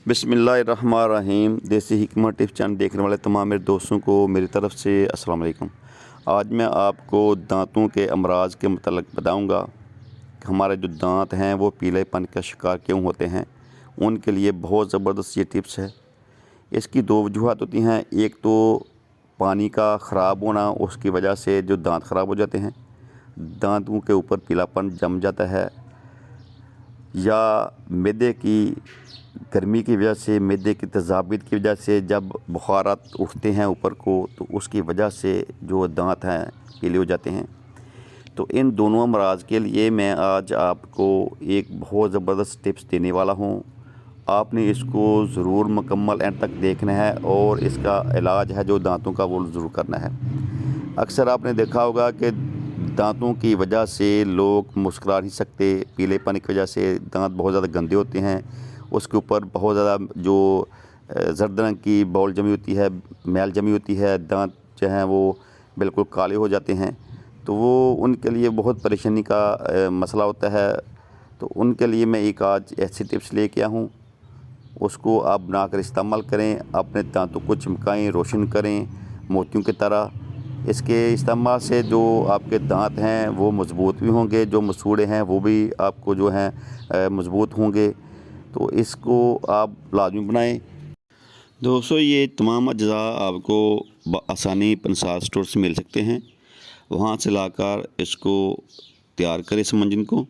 बिस्मिल्लाहिर्रहमानिर्रहीम। देसी हिकमत टिप्स चैनल देखने वाले तमाम मेरे दोस्तों को मेरी तरफ़ से अस्सलाम वालेकुम। आज मैं आपको दांतों के अमराज के मतलब बताऊंगा कि हमारे जो दांत हैं वो पीलेपन का शिकार क्यों होते हैं। उनके लिए बहुत ज़बरदस्त ये टिप्स है। इसकी दो वजूहत होती हैं। एक तो पानी का ख़राब होना, उसकी वजह से जो दांत ख़राब हो जाते हैं, दांतों के ऊपर पीलापन जम जाता है, या मैदे की गर्मी की वजह से, मैदे की तेज़ाबियत की वजह से जब बुखारात उठते हैं ऊपर को, तो उसकी वजह से जो दांत हैं पीले हो जाते हैं। तो इन दोनों अमराज के लिए मैं आज आपको एक बहुत ज़बरदस्त टिप्स देने वाला हूं। आपने इसको ज़रूर मुकम्मल एंड तक देखना है और इसका इलाज है जो दांतों का वो ज़रूर करना है। अक्सर आपने देखा होगा कि दांतों की वजह से लोग मुस्कुरा नहीं सकते। पीलेपन की वजह से दांत बहुत ज़्यादा गंदे होते हैं, उसके ऊपर बहुत ज़्यादा जो ज़र्द रंग की बॉल जमी होती है, मैल जमी होती है, दांत जो हैं वो बिल्कुल काले हो जाते हैं। तो वो उनके लिए बहुत परेशानी का मसला होता है। तो उनके लिए मैं एक आज ऐसी टिप्स लेके आया हूँ, उसको आप बनाकर इस्तेमाल करें, अपने दांतों को चमकाएँ, रोशन करें मोतियों की तरह। इसके इस्तेमाल से जो आपके दांत हैं वो मज़बूत भी होंगे, जो मसूड़े हैं वो भी आपको जो हैं मज़बूत होंगे। तो इसको आप लाजमी बनाएं। दोस्तों, ये तमाम अज्जा आपको आसानी पंसार स्टोर से मिल सकते हैं। वहाँ से लाकर इसको तैयार करें इस मंजन को।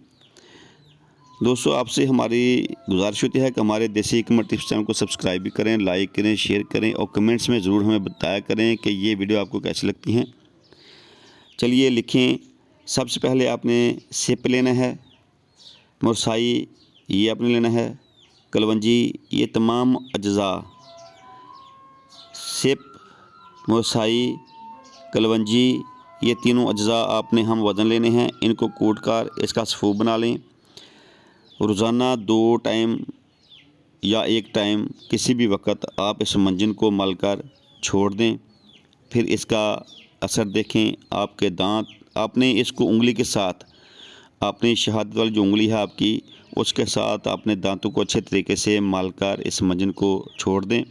दोस्तों, आपसे हमारी गुजारिश होती है कि हमारे देसी हिकमत टिप्स चैनल को सब्सक्राइब भी करें, लाइक करें, शेयर करें और कमेंट्स में ज़रूर हमें बताया करें कि ये वीडियो आपको कैसी लगती हैं। चलिए लिखें। सबसे पहले आपने सिप लेना है, मुरसाई ये आपने लेना है, कलवंजी, ये तमाम अज्जा सिप, मुरसाई, कलवंजी, ये तीनों अज्जा आपने हम वज़न लेने हैं। इनको कूट कर इसका सफ़ूब बना लें। रोज़ाना 2 टाइम या 1 टाइम किसी भी वक्त आप इस मंजन को मल कर छोड़ दें। फिर इसका असर देखें। आपके दांत, आपने इसको उंगली के साथ, आपने शहादत वाली जो उंगली है आपकी, उसके साथ अपने दांतों को अच्छे तरीके से मल कर इस मंजन को छोड़ दें।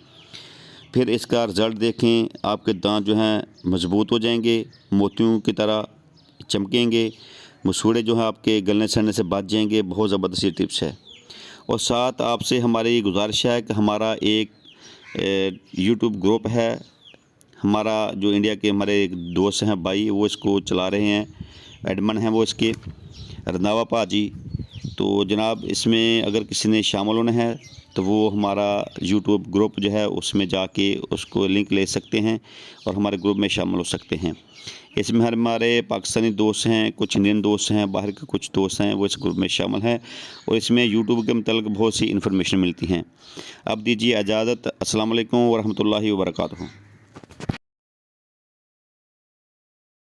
फिर इसका रिज़ल्ट देखें। आपके दांत जो हैं मज़बूत हो जाएंगे, मोतियों की तरह चमकेंगे, मसूड़े जो हैं आपके गलने सड़ने से बच जाएंगे। बहुत ज़बरदस्त ये टिप्स है। और साथ आपसे हमारी गुजारिश है कि हमारा एक यूट्यूब ग्रुप है। हमारा जो इंडिया के हमारे एक दोस्त हैं भाई, वो इसको चला रहे हैं, एडमन हैं वो इसके, रंधावा पाजी। तो जनाब, इसमें अगर किसी ने शामिल होना है तो वो हमारा यूट्यूब ग्रुप जो है उसमें जाके उसको लिंक ले सकते हैं और हमारे ग्रुप में शामिल हो सकते हैं। इसमें हमारे पाकिस्तानी दोस्त हैं, कुछ इंडियन दोस्त हैं, बाहर के कुछ दोस्त हैं, वो इस ग्रुप में शामिल हैं और इसमें यूट्यूब के मतलब बहुत सी इन्फॉर्मेशन मिलती हैं। अब दीजिए इजाज़त। अस्सलाम वालेकुम व रहमतुल्लाहि व बरकातुहू।